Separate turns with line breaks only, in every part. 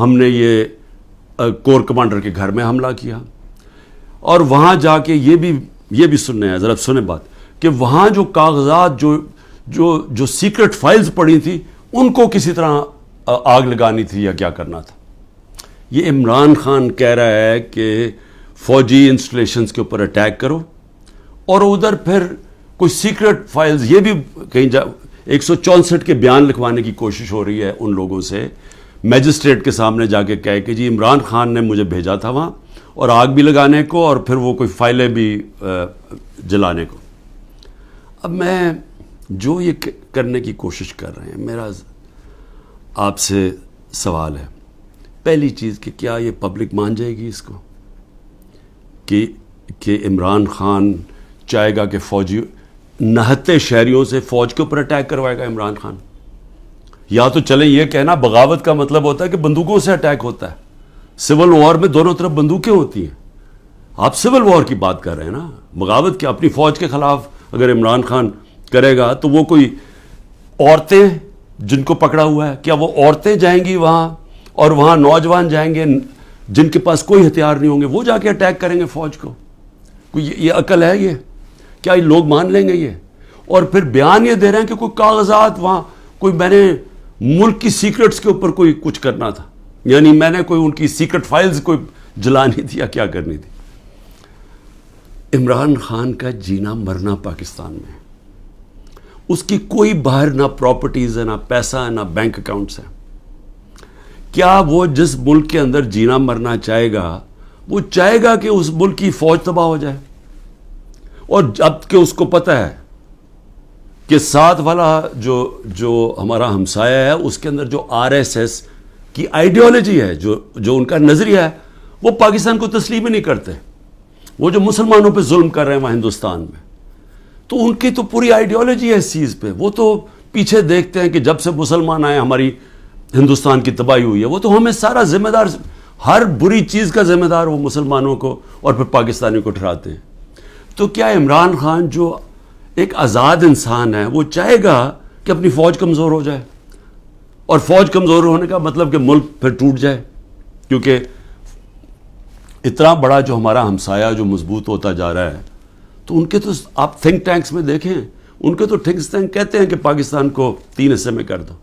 ہم نے یہ کور کمانڈر کے گھر میں حملہ کیا، اور وہاں جا کے یہ بھی سننے ہیں، ذرا سنیں بات، کہ وہاں جو کاغذات جو سیکرٹ فائلز پڑی تھی ان کو کسی طرح آگ لگانی تھی یا کیا کرنا تھا۔ یہ عمران خان کہہ رہا ہے کہ فوجی انسٹالیشنز کے اوپر اٹیک کرو، اور ادھر پھر کوئی سیکرٹ فائلز، یہ بھی کہیں 164 کے بیان لکھوانے کی کوشش ہو رہی ہے ان لوگوں سے، میجسٹریٹ کے سامنے جا کے کہے کہ جی عمران خان نے مجھے بھیجا تھا وہاں، اور آگ بھی لگانے کو، اور پھر وہ کوئی فائلیں بھی جلانے کو۔ اب میں جو یہ کرنے کی کوشش کر رہے ہیں، میرا آپ سے سوال ہے، پہلی چیز کہ کیا یہ پبلک مان جائے گی اس کو کہ عمران خان چاہے گا کہ فوجی نہتے شہریوں سے فوج کے اوپر اٹیک کروائے گا عمران خان؟ یا تو چلیں یہ کہنا بغاوت کا مطلب ہوتا ہے کہ بندوقوں سے اٹیک ہوتا ہے، سول وار میں دونوں طرف بندوقیں ہوتی ہیں، آپ سول وار کی بات کر رہے ہیں نا، بغاوت کیا؟ اپنی فوج کے خلاف اگر عمران خان کرے گا تو وہ کوئی عورتیں جن کو پکڑا ہوا ہے، کیا وہ عورتیں جائیں گی وہاں، اور وہاں نوجوان جائیں گے جن کے پاس کوئی ہتھیار نہیں ہوں گے، وہ جا کے اٹیک کریں گے فوج کو؟ کوئی یہ عقل ہے؟ یہ کیا یہ لوگ مان لیں گے یہ؟ اور پھر بیان یہ دے رہے ہیں کہ کوئی کاغذات وہاں، کوئی میں نے ملک کی سیکرٹس کے اوپر کوئی کچھ کرنا تھا، یعنی میں نے کوئی ان کی سیکرٹ فائلز کوئی جلانی تھی یا کیا کرنی تھی۔ عمران خان کا جینا مرنا پاکستان میں، اس کی کوئی باہر نہ پراپرٹیز ہے، نہ پیسہ ہے، نہ بینک اکاؤنٹس ہیں۔ کیا وہ جس ملک کے اندر جینا مرنا چاہے گا، وہ چاہے گا کہ اس ملک کی فوج تباہ ہو جائے؟ اور جب کہ اس کو پتہ ہے کہ ساتھ والا جو ہمارا ہمسایہ ہے، اس کے اندر جو RSS کی آئیڈیالوجی ہے، جو ان کا نظریہ ہے، وہ پاکستان کو تسلیم ہی نہیں کرتے، وہ جو مسلمانوں پہ ظلم کر رہے ہیں وہاں ہندوستان میں، تو ان کی تو پوری آئیڈیالوجی ہے اس چیز پہ، وہ تو پیچھے دیکھتے ہیں کہ جب سے مسلمان آئے ہماری ہندوستان کی تباہی ہوئی ہے، وہ تو ہمیں سارا ذمہ دار، ہر بری چیز کا ذمہ دار وہ مسلمانوں کو اور پھر پاکستانی کو ٹھہراتے ہیں۔ تو کیا عمران خان جو ایک آزاد انسان ہے، وہ چاہے گا کہ اپنی فوج کمزور ہو جائے؟ اور فوج کمزور ہونے کا مطلب کہ ملک پھر ٹوٹ جائے، کیونکہ اتنا بڑا جو ہمارا ہمسایہ جو مضبوط ہوتا جا رہا ہے، تو ان کے تو آپ تھنک ٹینکس میں دیکھیں، ان کے تو تھنک ٹینک کہتے ہیں کہ پاکستان کو 3 حصے میں کر دو۔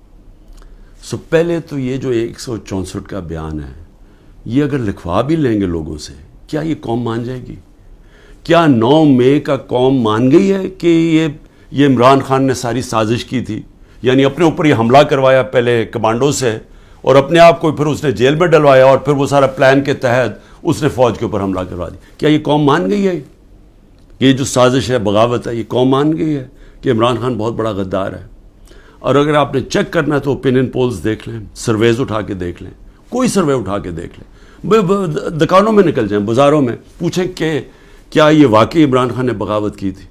سو پہلے تو یہ جو 164 کا بیان ہے، یہ اگر لکھوا بھی لیں گے لوگوں سے، کیا یہ قوم مان جائے گی؟ کیا 9 مئی کا قوم مان گئی ہے کہ یہ عمران خان نے ساری سازش کی تھی؟ یعنی اپنے اوپر یہ حملہ کروایا پہلے کمانڈو سے، اور اپنے آپ کو پھر اس نے جیل میں ڈلوایا، اور پھر وہ سارا پلان کے تحت اس نے فوج کے اوپر حملہ کروا دی۔ کیا یہ قوم مان گئی ہے؟ یہ جو سازش ہے، بغاوت ہے، یہ قوم مان گئی ہے کہ عمران خان بہت بڑا غدار ہے؟ اور اگر آپ نے چیک کرنا ہے تو اوپینین پولز دیکھ لیں، سرویز اٹھا کے دیکھ لیں، کوئی سروے اٹھا کے دیکھ لیں، دکانوں میں نکل جائیں، بازاروں میں پوچھیں کہ کیا یہ واقعی عمران خان نے بغاوت کی تھی؟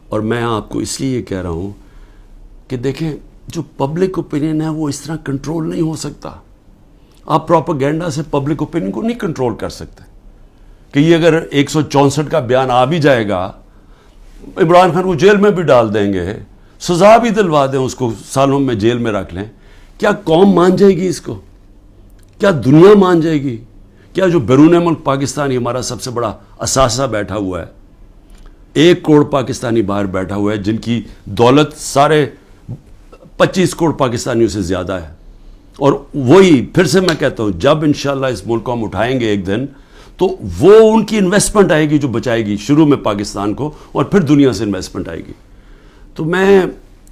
اور میں آپ کو اس لیے یہ کہہ رہا ہوں کہ دیکھیں، جو پبلک اوپینین ہے وہ اس طرح کنٹرول نہیں ہو سکتا۔ آپ پروپیگنڈا سے پبلک اوپینین کو نہیں کنٹرول کر سکتے کہ یہ اگر 164 کا بیان آ بھی جائے گا، عمران خان کو جیل میں بھی ڈال دیں گے، سزا بھی دلوا دیں اس کو، سالوں میں جیل میں رکھ لیں، کیا قوم مان جائے گی اس کو؟ کیا دنیا مان جائے گی؟ کیا جو بیرون ملک پاکستانی ہمارا سب سے بڑا اثاثہ بیٹھا ہوا ہے، 1 کروڑ پاکستانی باہر بیٹھا ہوا ہے، جن کی دولت سارے 25 کروڑ پاکستانیوں سے زیادہ ہے، اور وہی پھر سے میں کہتا ہوں، جب انشاءاللہ اس ملک کو ہم اٹھائیں گے ایک دن، تو وہ ان کی انویسٹمنٹ آئے گی جو بچائے گی شروع میں پاکستان کو، اور پھر دنیا سے انویسٹمنٹ آئے گی۔ تو میں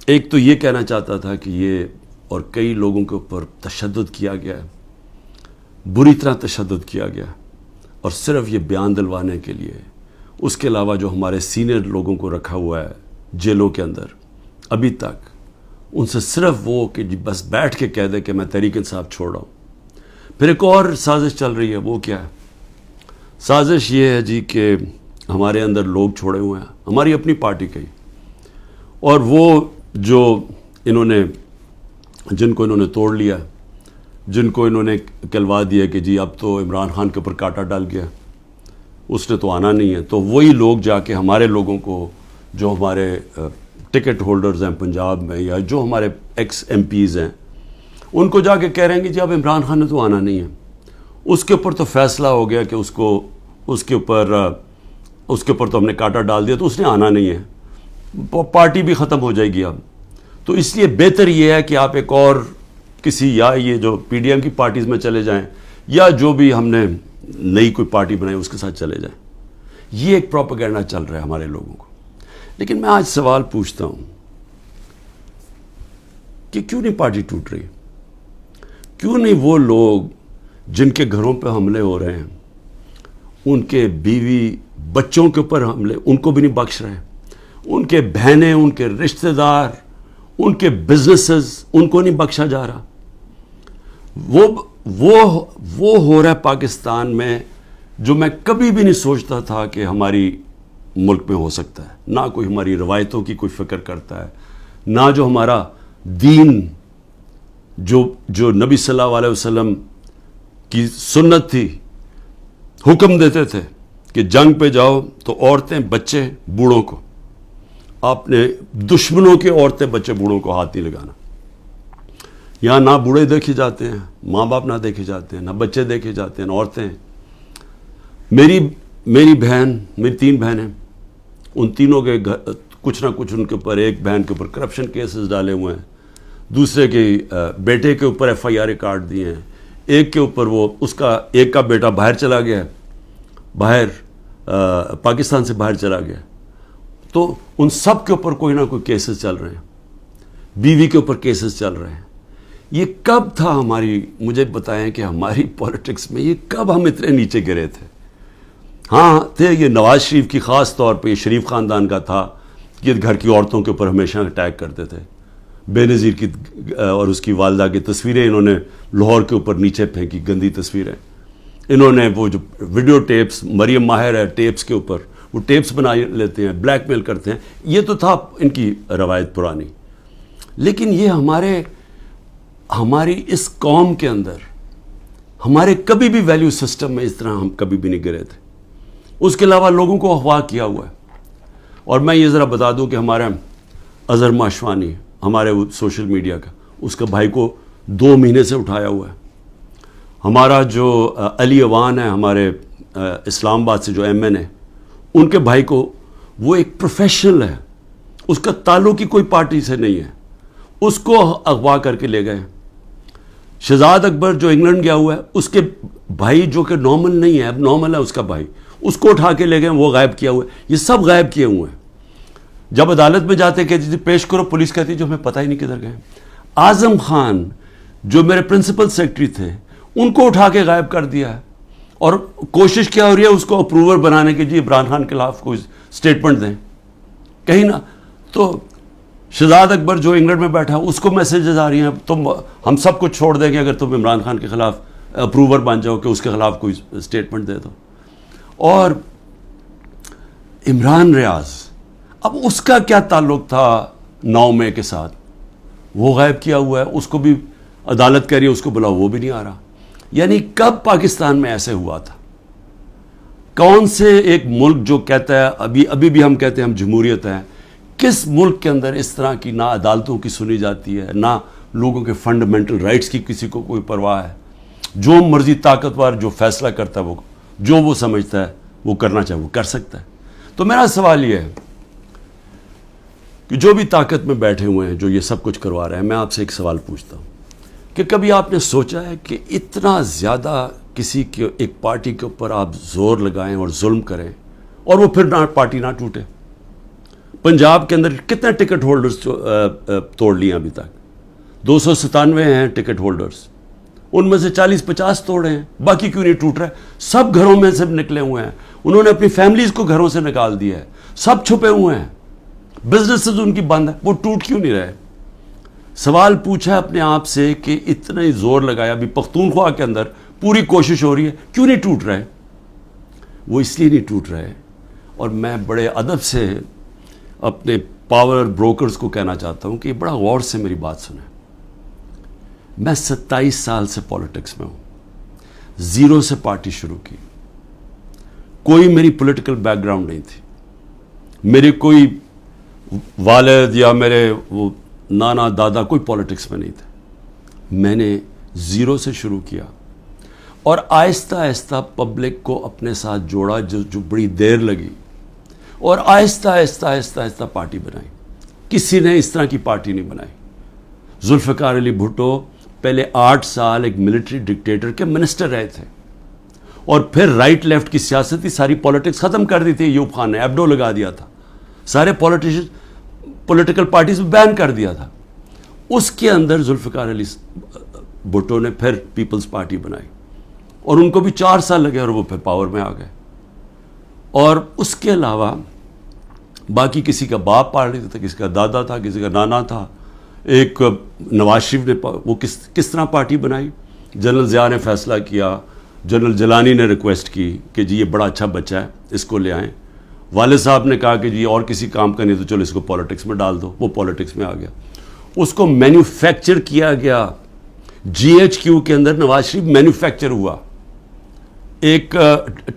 ایک تو یہ کہنا چاہتا تھا کہ یہ اور کئی لوگوں کے اوپر تشدد کیا گیا ہے، بری طرح تشدد کیا گیا، اور صرف یہ بیان دلوانے کے لیے۔ اس کے علاوہ جو ہمارے سینئر لوگوں کو رکھا ہوا ہے جیلوں کے اندر ابھی تک، ان سے صرف وہ کہ جی بس بیٹھ کے کہہ دے کہ میں تحریک انصاف چھوڑ رہا ہوں۔ پھر ایک اور سازش چل رہی ہے، وہ کیا ہے؟ سازش یہ ہے جی کہ ہمارے اندر لوگ چھوڑے ہوئے ہیں، ہماری اپنی پارٹی کے، اور وہ جو جن کو انہوں نے توڑ لیا، جن کو انہوں نے کہلوا دیا کہ جی اب تو عمران خان کے اوپر کانٹا ڈال گیا، اس نے تو آنا نہیں ہے، تو وہی لوگ جا کے ہمارے لوگوں کو، جو ہمارے ٹکٹ ہولڈرز ہیں پنجاب میں، یا جو ہمارے ایکس ایم پیز ہیں، ان کو جا کے کہہ رہے ہیں کہ جی اب عمران خان نے تو آنا نہیں ہے. اس کے اوپر تو فیصلہ ہو گیا کہ اس کے اوپر تو ہم نے کانٹا ڈال دیا، تو اس نے آنا نہیں ہے، پارٹی بھی ختم ہو جائے گی اب. تو اس لیے بہتر یہ ہے کہ آپ ایک اور کسی، یا یہ جو پی ڈی ایم کی پارٹیز میں چلے جائیں، یا جو بھی ہم نے نئی کوئی پارٹی بنائی اس کے ساتھ چلے جائیں. یہ ایک پروپیگنڈا چل رہا ہے ہمارے لوگوں کو. لیکن میں آج سوال پوچھتا ہوں کہ کیوں نہیں پارٹی ٹوٹ رہی؟ کیوں نہیں وہ لوگ جن کے گھروں پہ حملے ہو رہے ہیں، ان کے بیوی بچوں کے اوپر حملے، ان کو بھی نہیں بخش رہے، ان کے بہنیں، ان کے رشتہ دار، ان کے بزنسز، ان کو نہیں بخشا جا رہا؟ وہ ہو رہا ہے پاکستان میں جو میں کبھی بھی نہیں سوچتا تھا کہ ہماری ملک میں ہو سکتا ہے. نہ کوئی ہماری روایتوں کی کوئی فکر کرتا ہے، نہ جو ہمارا دین جو نبی صلی اللہ علیہ وسلم کی سنت تھی، حکم دیتے تھے کہ جنگ پہ جاؤ تو عورتیں بچے بوڑھوں کو، آپ نے دشمنوں کے عورتیں بچے بوڑھوں کو ہاتھ نہیں لگانا. یہاں نہ بوڑھے دیکھے جاتے ہیں، ماں باپ نہ دیکھے جاتے ہیں، نہ بچے دیکھے جاتے ہیں، نہ عورتیں. میری بہن، میری 3 بہنیں، ان تینوں کے کچھ نہ کچھ ان کے اوپر، ایک بہن کے اوپر کرپشن کیسز ڈالے ہوئے ہیں، دوسرے کے بیٹے کے اوپر FIR کاٹ دیے ہیں، ایک کے اوپر ایک کا بیٹا باہر چلا گیا ہے، پاکستان سے باہر چلا گیا. تو ان سب کے اوپر کوئی نہ کوئی کیسز چل رہے ہیں، بیوی کے اوپر کیسز چل رہے ہیں. یہ کب تھا مجھے بتائیں کہ ہماری پولیٹکس میں یہ کب ہم اتنے نیچے گرے تھے؟ ہاں تھے، یہ نواز شریف کی خاص طور پہ، یہ شریف خاندان کا تھا کہ گھر کی عورتوں کے اوپر ہمیشہ اٹیک کرتے تھے. بے نظیر کی اور اس کی والدہ کی تصویریں انہوں نے لاہور کے اوپر نیچے پھینکی، گندی تصویریں. انہوں نے وہ جو ویڈیو ٹیپس، مریم ماہر ہے ٹیپس کے اوپر، وہ ٹیپس بنا لیتے ہیں، بلیک میل کرتے ہیں. یہ تو تھا ان کی روایت پرانی. لیکن یہ ہماری اس قوم کے اندر، ہمارے کبھی بھی ویلیو سسٹم میں اس طرح ہم کبھی بھی نہیں گرے تھے. اس کے علاوہ لوگوں کو اغوا کیا ہوا ہے. اور میں یہ ذرا بتا دوں کہ ہمارا اظہر ماشوانی، ہمارے سوشل میڈیا کا، اس کا بھائی کو 2 مہینے سے اٹھایا ہوا ہے. ہمارا جو علی اوان ہے، ہمارے اسلام آباد سے جو MN ہے، ان کے بھائی کو، وہ ایک پروفیشنل ہے، اس کا تعلق ہی کوئی پارٹی سے نہیں ہے، اس کو اغوا کر کے لے گئے. شہزاد اکبر جو انگلینڈ گیا ہوا ہے، اس کے بھائی جو کہ نارمل نہیں ہے، اب نارمل ہے اس کا بھائی، اس کو اٹھا کے لے گئے، وہ غائب کیا ہوا ہے. یہ سب غائب کیے ہوئے ہیں. جب عدالت میں جاتے کہتی تھی پیش کرو، پولیس کہتی جو ہمیں پتہ ہی نہیں کدھر گئے. اعظم خان جو میرے پرنسپل سیکرٹری تھے، ان کو اٹھا کے غائب کر دیا ہے. اور کوشش کیا ہو رہی ہے اس کو اپروور بنانے کی، جی عمران خان کے خلاف کوئی سٹیٹمنٹ دیں کہیں نہ. تو شہزاد اکبر جو انگلینڈ میں بیٹھا، اس کو میسیجز آ رہی ہیں ہم سب کچھ چھوڑ دیں گے اگر تم عمران خان کے خلاف اپروور بن جاؤ کہ اس کے خلاف کوئی سٹیٹمنٹ دے دو. اور عمران ریاض، اب اس کا کیا تعلق تھا 9 مئی کے ساتھ؟ وہ غائب کیا ہوا ہے. اس کو بھی عدالت کہہ رہی ہے اس کو بلاؤ، وہ بھی نہیں آ رہا. یعنی کب پاکستان میں ایسے ہوا تھا؟ کون سے ایک ملک جو کہتا ہے، ابھی بھی ہم کہتے ہیں ہم جمہوریت ہیں، کس ملک کے اندر اس طرح کی نہ عدالتوں کی سنی جاتی ہے، نہ لوگوں کے فنڈامنٹل رائٹس کی کسی کو کوئی پرواہ ہے؟ جو مرضی طاقتور جو فیصلہ کرتا ہے، جو وہ سمجھتا ہے وہ کرنا چاہے وہ کر سکتا ہے. تو میرا سوال یہ ہے کہ جو بھی طاقت میں بیٹھے ہوئے ہیں، جو یہ سب کچھ کروا رہے ہیں، میں آپ سے ایک سوال پوچھتا ہوں کہ کبھی آپ نے سوچا ہے کہ اتنا زیادہ کسی کے ایک پارٹی کے اوپر آپ زور لگائیں اور ظلم کریں اور وہ پھر پارٹی نہ ٹوٹے؟ پنجاب کے اندر کتنے ٹکٹ ہولڈرز توڑ لیے ابھی تک؟ 297 ہیں ٹکٹ ہولڈرز، ان میں سے 40-50 توڑے ہیں. باقی کیوں نہیں ٹوٹ رہے؟ سب گھروں میں سے نکلے ہوئے ہیں، انہوں نے اپنی فیملیز کو گھروں سے نکال دیا ہے، سب چھپے ہوئے ہیں، بزنسز ان کی بند ہے، وہ ٹوٹ کیوں نہیں رہے؟ سوال پوچھا اپنے آپ سے کہ اتنا ہی زور لگایا، ابھی پختونخوا کے اندر پوری کوشش ہو رہی ہے، کیوں نہیں ٹوٹ رہے؟ وہ اس لیے نہیں ٹوٹ رہے. اور میں بڑے ادب سے اپنے پاور بروکرز کو کہنا چاہتا ہوں کہ بڑا غور سے میری بات سنیں. میں 27 سال سے پولیٹکس میں ہوں، 0 سے پارٹی شروع کی. کوئی میری پولیٹیکل بیک گراؤنڈ نہیں تھی، میرے کوئی والد یا میرے وہ نانا دادا کوئی پولیٹکس میں نہیں تھے. میں نے زیرو سے شروع کیا اور آہستہ آہستہ پبلک کو اپنے ساتھ جوڑا، جو بڑی دیر لگی، اور آہستہ آہستہ آہستہ آہستہ پارٹی بنائی. کسی نے اس طرح کی پارٹی نہیں بنائی. ذوالفقار علی بھٹو پہلے 8 سال ایک ملٹری ڈکٹیٹر کے منسٹر رہے تھے، اور پھر رائٹ لیفٹ کی سیاست تھی، ساری پولیٹکس ختم کر دی تھی. ایوب خان نے ایبڈو لگا دیا تھا، سارے پولیٹیکل پارٹیز بین کر دیا تھا. اس کے اندر ذوالفقار علی بھٹو نے پھر پیپلز پارٹی بنائی، اور ان کو بھی 4 سال لگے اور وہ پھر پاور میں آ گئے. اور اس کے علاوہ باقی کسی کا باپ پارٹی تھا، کسی کا دادا تھا، کسی کا نانا تھا. ایک نواز شریف نے وہ کس طرح پارٹی بنائی. جنرل ضیاء نے فیصلہ کیا، جنرل جیلانی نے ریکویسٹ کی کہ جی یہ بڑا اچھا بچہ ہے، اس کو لے آئیں. والد صاحب نے کہا کہ جی اور کسی کام کا نہیں تو چلو اس کو پالیٹکس میں ڈال دو. وہ پالیٹکس میں آ گیا. اس کو مینوفیکچر کیا گیا. جی ایچ کیو کے اندر نواز شریف مینوفیکچر ہوا. ایک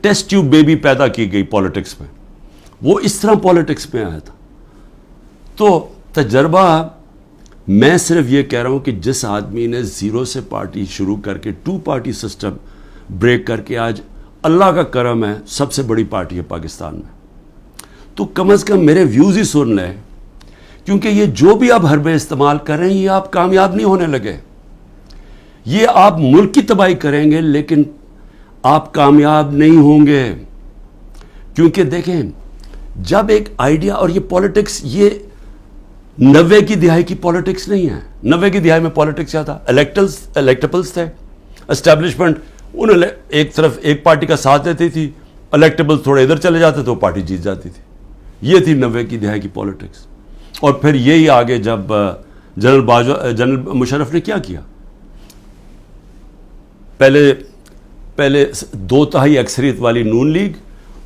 ٹیسٹ ٹیوب بیبی پیدا کی گئی پالیٹکس میں. وہ اس طرح پالیٹکس میں آیا تھا. تو تجربہ، میں صرف یہ کہہ رہا ہوں کہ جس آدمی نے زیرو سے پارٹی شروع کر کے 2 پارٹی سسٹم بریک کر کے آج اللہ کا کرم ہے سب سے بڑی پارٹی ہے پاکستان میں، تو کم از کم میرے ویوز ہی سن لیں. کیونکہ یہ جو بھی آپ حربے استعمال کر رہے ہیں یہ آپ کامیاب نہیں ہونے لگے. یہ آپ ملک کی تباہی کریں گے لیکن آپ کامیاب نہیں ہوں گے. کیونکہ دیکھیں، جب ایک آئیڈیا، اور یہ پالیٹکس یہ 90 کی دہائی کی پالیٹکس نہیں ہے. 90 کی دہائی میں پالیٹکس کیا تھا؟ الیکٹیبلز تھے. اسٹیبلشمنٹ انہوں نے ایک طرف ایک پارٹی کا ساتھ دیتی تھی، الیکٹیبلز تھوڑے ادھر چلے جاتے تو وہ پارٹی جیت جاتی تھی. یہ تھی 90 کی دہائی کی پالیٹکس. اور پھر یہی آگے جب جنرل مشرف نے کیا کیا، پہلے 2/3 اکثریت والی نون لیگ،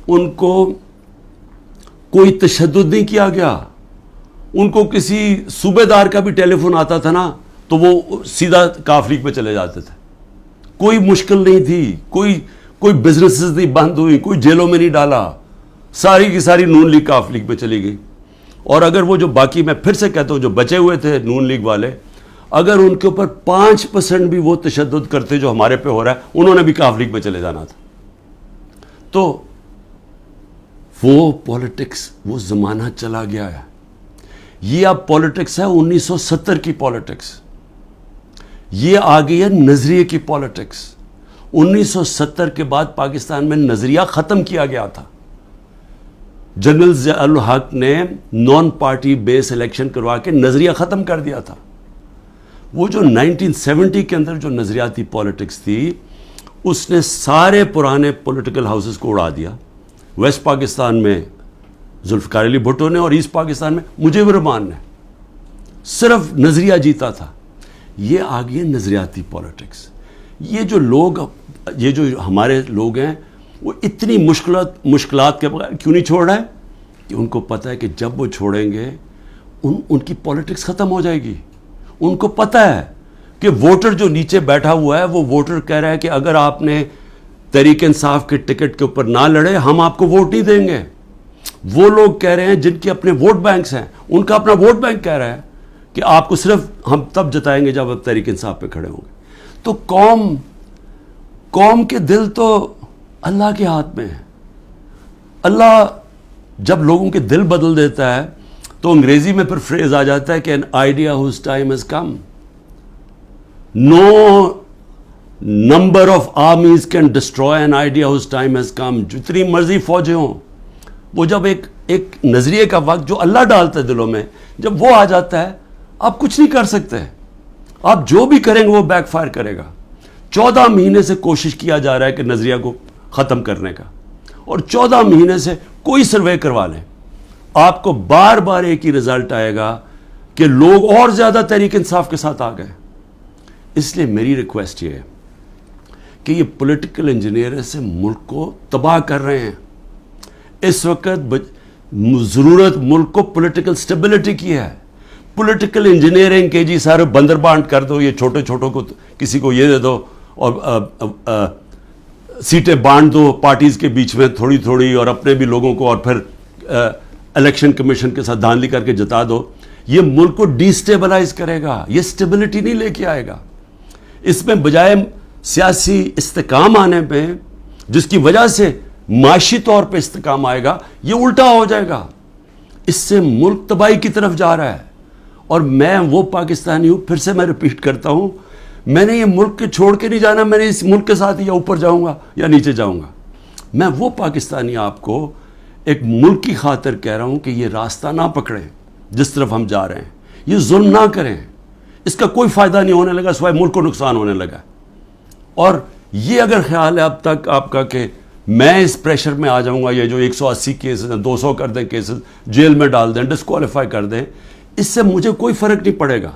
ان کو کوئی تشدد نہیں کیا گیا. ان کو کسی صوبے دار کا بھی ٹیلی فون آتا تھا نا تو وہ سیدھا کاف لیگ پہ چلے جاتے تھے. کوئی مشکل نہیں تھی، کوئی بزنسز نہیں بند ہوئی، کوئی جیلوں میں نہیں ڈالا. ساری کی ساری نون لیگ کاف لیگ پہ چلی گئی. اور اگر وہ جو باقی، میں پھر سے کہتا ہوں، جو بچے ہوئے تھے نون لیگ والے، اگر ان کے اوپر 5% بھی وہ تشدد کرتے جو ہمارے پہ ہو رہا ہے، انہوں نے بھی کاف لیگ میں چلے جانا تھا. تو وہ پالیٹکس، وہ زمانہ چلا گیا ہے. یہ اب پالیٹکس ہے 1970 کی پالیٹکس. یہ آ گئی ہے نظریے کی پالیٹکس. 1970 کے بعد پاکستان میں نظریہ ختم کیا گیا تھا. جنرل ضیاء الحق نے نان پارٹی بیس الیکشن کروا کے نظریہ ختم کر دیا تھا. وہ جو 1970 کے اندر جو نظریاتی پالیٹکس تھی، اس نے سارے پرانے پولیٹیکل ہاؤسز کو اڑا دیا. ویسٹ پاکستان میں ذوالفقار علی بھٹو نے، اور ایسٹ پاکستان میں مجیب الرحمان نے. صرف نظریہ جیتا تھا. یہ آ گئی ہے نظریاتی پالیٹکس. یہ جو ہمارے لوگ ہیں وہ اتنی مشکلات کے بغیر کیوں نہیں چھوڑ رہے؟ کہ ان کو پتہ ہے کہ جب وہ چھوڑیں گے ان کی پالیٹکس ختم ہو جائے گی. ان کو پتہ ہے کہ ووٹر جو نیچے بیٹھا ہوا ہے، وہ ووٹر کہہ رہا ہے کہ اگر آپ نے تحریک انصاف کے ٹکٹ کے اوپر نہ لڑے ہم آپ کو ووٹ نہیں دیں گے. وہ لوگ کہہ رہے ہیں جن کے اپنے ووٹ بینکس ہیں، ان کا اپنا ووٹ بینک کہہ رہا ہے کہ آپ کو صرف ہم تب جتائیں گے جب آپ تحریک انصاف پہ کھڑے ہوں گے. تو قوم کے دل تو اللہ کے ہاتھ میں ہے. اللہ جب لوگوں کے دل بدل دیتا ہے تو انگریزی میں پھر فریز آ جاتا ہے کہ an idea whose time has come. No number of armies can destroy an idea whose time has come. جتنی مرضی فوجیں ہوں، وہ جب ایک نظریے کا وقت جو اللہ ڈالتا ہے دلوں میں، جب وہ آ جاتا ہے آپ کچھ نہیں کر سکتے. آپ جو بھی کریں گے وہ بیک فائر کرے گا. 14 مہینے سے کوشش کیا جا رہا ہے کہ نظریہ کو ختم کرنے کا، اور 14 مہینے سے کوئی سروے کروا لیں، آپ کو بار بار ایک ہی رزلٹ آئے گا کہ لوگ اور زیادہ تحریک انصاف کے ساتھ آ گئے. اس لیے میری ریکویسٹ یہ ہے کہ یہ پولیٹیکل انجینئر سے ملک کو تباہ کر رہے ہیں. اس وقت ضرورت ملک کو پولیٹیکل سٹیبلٹی کی ہے. پولیٹیکل انجینئرنگ کے جی سارے بندر بانٹ کر دو، یہ چھوٹے چھوٹوں کو کسی کو یہ دے دو اور سیٹیں بانٹ دو پارٹیز کے بیچ میں تھوڑی تھوڑی، اور اپنے بھی لوگوں کو، اور پھر الیکشن کمیشن کے ساتھ دھاندلی کر کے جتا دو. یہ ملک کو ڈی سٹیبلائز کرے گا، یہ سٹیبلٹی نہیں لے کے آئے گا. اس میں بجائے سیاسی استحکام آنے پہ، جس کی وجہ سے معاشی طور پہ استحکام آئے گا، یہ الٹا ہو جائے گا. اس سے ملک تباہی کی طرف جا رہا ہے. اور میں وہ پاکستانی ہوں، پھر سے میں ریپیٹ کرتا ہوں، میں نے یہ ملک کے چھوڑ کے نہیں جانا. میں نے اس ملک کے ساتھ یا اوپر جاؤں گا یا نیچے جاؤں گا. میں وہ پاکستانی آپ کو ایک ملک کی خاطر کہہ رہا ہوں کہ یہ راستہ نہ پکڑیں جس طرف ہم جا رہے ہیں. یہ ظلم نہ کریں. اس کا کوئی فائدہ نہیں ہونے لگا سوائے ملک کو نقصان ہونے لگا. اور یہ اگر خیال ہے اب تک آپ کا کہ میں اس پریشر میں آ جاؤں گا، یہ جو 180 کیسز ہیں 200 کر دیں، کیسز جیل میں ڈال دیں، ڈسکوالیفائی کر دیں، اس سے مجھے کوئی فرق نہیں پڑے گا.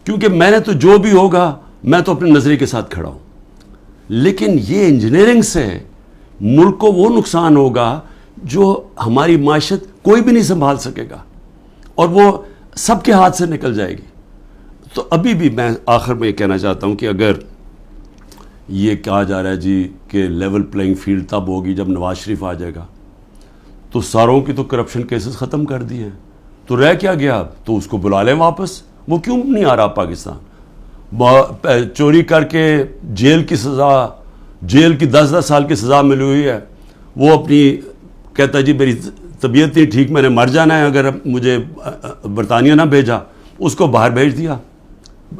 کیونکہ میں نے تو جو بھی ہوگا میں تو اپنے نظریے کے ساتھ کھڑا ہوں. لیکن یہ انجینئرنگ سے ملک کو وہ نقصان ہوگا جو ہماری معیشت کوئی بھی نہیں سنبھال سکے گا، اور وہ سب کے ہاتھ سے نکل جائے گی. تو ابھی بھی میں آخر میں یہ کہنا چاہتا ہوں کہ اگر یہ کہا جا رہا ہے جی کہ لیول پلینگ فیلڈ تب ہوگی جب نواز شریف آ جائے گا، تو ساروں کی تو کرپشن کیسز ختم کر دیے ہیں، تو رہ کیا گیا اب؟ تو اس کو بلا لیں واپس. وہ کیوں نہیں آ رہا پاکستان؟ چوری کر کے جیل کی سزا، جیل کی 10 سال کی سزا ملی ہوئی ہے، وہ اپنی کہتا ہے جی میری طبیعت نہیں ٹھیک، میں نے مر جانا ہے اگر مجھے برطانیہ نہ بھیجا. اس کو باہر بھیج دیا.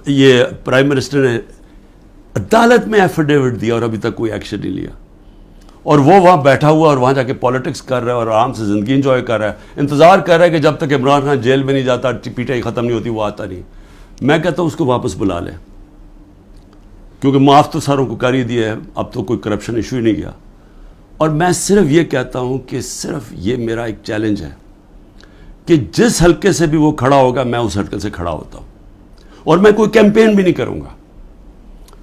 یہ پرائم منسٹر نے عدالت میں ایفیڈیوٹ دیا اور ابھی تک کوئی ایکشن نہیں لیا. اور وہ وہاں بیٹھا ہوا اور وہاں جا کے پالیٹکس کر رہا ہے اور آرام سے زندگی انجوائے کر رہا ہے. انتظار کر رہا ہے کہ جب تک عمران خان جیل میں نہیں جاتا، پی ٹی آئی ختم نہیں ہوتی، وہ آتا نہیں. میں کہتا ہوں اس کو واپس بلا لیں، کیونکہ معاف تو ساروں کو کر ہی دیا ہے، اب تو کوئی کرپشن ایشو ہی نہیں گیا. اور میں صرف یہ کہتا ہوں کہ صرف یہ میرا ایک چیلنج ہے کہ جس حلقے سے بھی وہ کھڑا ہوگا میں اس حلقے سے کھڑا ہوتا ہوں. اور میں کوئی کیمپین بھی نہیں کروں گا.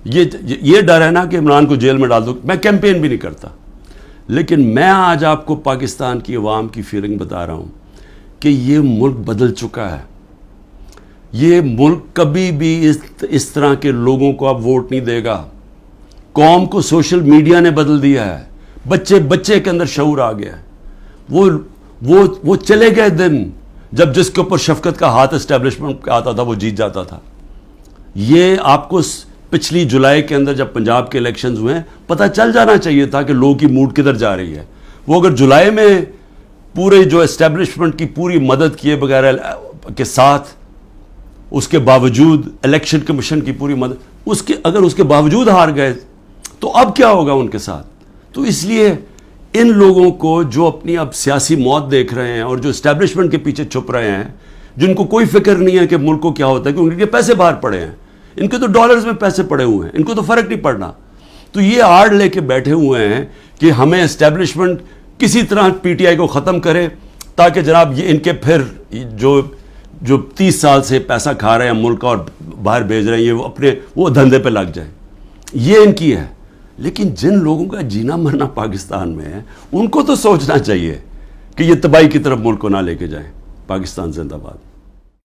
یہ ڈر ہے نا کہ عمران کو جیل میں ڈال دو، میں کیمپین بھی نہیں کرتا. لیکن میں آج آپ کو پاکستان کی عوام کی فیلنگ بتا رہا ہوں کہ یہ ملک بدل چکا ہے. یہ ملک کبھی بھی اس طرح کے لوگوں کو اب ووٹ نہیں دے گا. قوم کو سوشل میڈیا نے بدل دیا ہے. بچے کے اندر شعور آ گیا ہے. وہ چلے گئے دن جب جس کے اوپر شفقت کا ہاتھ اسٹیبلشمنٹ کا آتا تھا وہ جیت جاتا تھا. یہ آپ کو پچھلی جولائی کے اندر جب پنجاب کے الیکشنز ہوئے پتہ چل جانا چاہیے تھا کہ لوگوں کی موڈ کدھر جا رہی ہے. وہ اگر جولائی میں پورے جو اسٹیبلشمنٹ کی پوری مدد کیے بغیر کے ساتھ، اس کے باوجود الیکشن کمیشن کی پوری مدد، اگر اس کے باوجود ہار گئے تو اب کیا ہوگا ان کے ساتھ؟ تو اس لیے ان لوگوں کو جو اپنی اب سیاسی موت دیکھ رہے ہیں اور جو اسٹیبلشمنٹ کے پیچھے چھپ رہے ہیں، جن کو کوئی فکر نہیں ہے کہ ملک کو کیا ہوتا ہے، کیونکہ ان کے پیسے باہر پڑے ہیں، ان کے تو ڈالرز میں پیسے پڑے ہوئے ہیں، ان کو تو فرق نہیں پڑنا. تو یہ آڑ لے کے بیٹھے ہوئے ہیں کہ ہمیں اسٹیبلشمنٹ کسی طرح پی ٹی آئی کو ختم کرے تاکہ جناب یہ ان کے پھر جو 30 سال سے پیسہ کھا رہے ہیں ملک کا اور باہر بھیج رہے ہیں، یہ اپنے وہ دھندے پہ لگ جائیں. یہ ان کی ہے. لیکن جن لوگوں کا جینا مرنا پاکستان میں ہے ان کو تو سوچنا چاہیے کہ یہ تباہی کی طرف ملک کو نہ لے کے جائیں. پاکستان زندہ باد.